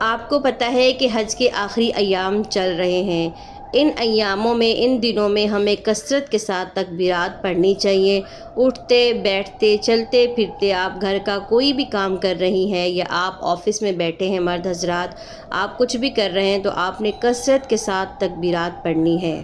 آپ کو پتہ ہے کہ حج کے آخری ایام چل رہے ہیں۔ ان ایاموں میں، ان دنوں میں ہمیں کثرت کے ساتھ تکبیرات پڑھنی چاہیے۔ اٹھتے بیٹھتے چلتے پھرتے آپ گھر کا کوئی بھی کام کر رہی ہیں یا آپ آفس میں بیٹھے ہیں، مرد حضرات آپ کچھ بھی کر رہے ہیں تو آپ نے کثرت کے ساتھ تکبیرات پڑھنی ہے۔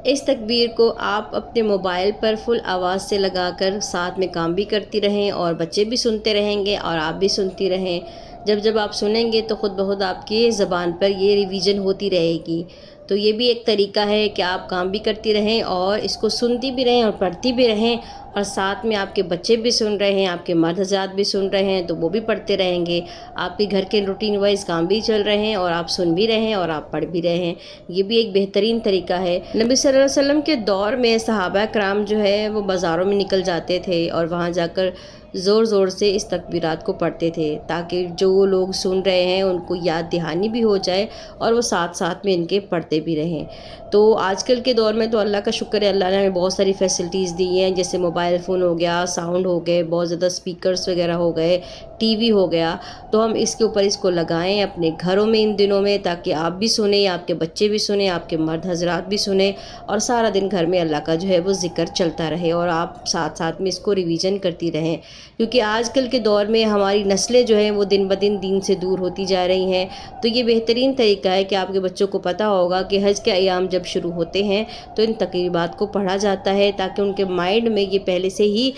اس تکبیر کو آپ اپنے موبائل پر فل آواز سے لگا کر ساتھ میں کام بھی کرتی رہیں اور بچے بھی سنتے رہیں گے اور آپ بھی سنتی رہیں۔ جب آپ سنیں گے تو خود بخود آپ کی زبان پر یہ ریویژن ہوتی رہے گی۔ تو یہ بھی ایک طریقہ ہے کہ آپ کام بھی کرتی رہیں اور اس کو سنتی بھی رہیں اور پڑھتی بھی رہیں، اور ساتھ میں آپ کے بچے بھی سن رہے ہیں، آپ کے مرد حضرات بھی سن رہے ہیں تو وہ بھی پڑھتے رہیں گے۔ آپ کے گھر کے روٹین وائز کام بھی چل رہے ہیں اور آپ سن بھی رہے ہیں اور آپ پڑھ بھی رہے ہیں۔ یہ بھی ایک بہترین طریقہ ہے۔ نبی صلی اللہ علیہ وسلم کے دور میں صحابہ کرام جو ہے وہ بازاروں میں نکل جاتے تھے اور وہاں جا کر زور زور سے اس تکبیرات کو پڑھتے تھے تاکہ جو لوگ سن رہے ہیں ان کو یاد دہانی بھی ہو جائے اور وہ ساتھ ساتھ میں ان کے پڑھتے بھی رہیں۔ تو آج کل کے دور میں تو اللہ کا شکر ہے، اللہ نے بہت ساری فیسلٹیز دی ہیں، جیسے موبائل فون ہو گیا، ساؤنڈ ہو گئے، بہت زیادہ اسپیکرز وغیرہ ہو گئے، ٹی وی ہو گیا۔ تو ہم اس کے اوپر اس کو لگائیں اپنے گھروں میں ان دنوں میں، تاکہ آپ بھی سنیں، آپ کے بچے بھی سنیں، آپ کے مرد حضرات بھی سنیں، اور سارا دن گھر میں اللہ کا جو ہے وہ ذکر چلتا رہے اور آپ ساتھ ساتھ میں اس کو ریویژن کرتی رہیں۔ کیونکہ آج کل کے دور میں ہماری نسلیں جو ہیں وہ دن بدن دین سے دور ہوتی جا رہی ہیں، تو یہ بہترین طریقہ ہے کہ آپ کے بچوں کو پتہ ہوگا کہ حج کے ایام جب شروع ہوتے ہیں تو ان تقریبات کو پڑھا جاتا ہے، تاکہ ان کے مائنڈ میں یہ پہلے سے ہی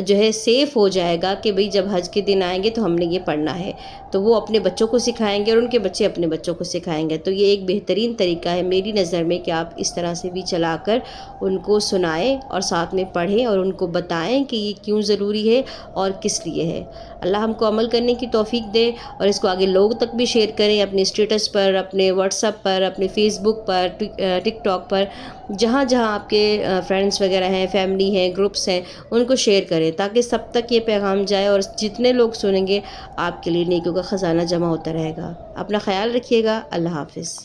جو ہے سیف ہو جائے گا کہ بھئی جب حج کے دن آئیں گے تو ہم نے یہ پڑھنا ہے، تو وہ اپنے بچوں کو سکھائیں گے اور ان کے بچے اپنے بچوں کو سکھائیں گے۔ تو یہ ایک بہترین طریقہ ہے میری نظر میں کہ آپ اس طرح سے بھی چلا کر ان کو سنائیں اور ساتھ میں پڑھیں اور ان کو بتائیں کہ یہ کیوں ضروری ہے اور کس لیے ہے۔ اللہ ہم کو عمل کرنے کی توفیق دے اور اس کو آگے لوگ تک بھی شیئر کریں، اپنے اسٹیٹس پر، اپنے واٹس ایپ پر، اپنے فیس بک پر، ٹک ٹاک پر، جہاں جہاں آپ کے فرینڈس وغیرہ ہیں، فیملی ہیں، گروپس ہیں، ان کو شیئر کریں تاکہ سب تک یہ پیغام جائے اور جتنے لوگ سنیں گے آپ کے لیے نیکیوں کا خزانہ جمع ہوتا رہے گا۔ اپنا خیال رکھیے گا۔ اللہ حافظ۔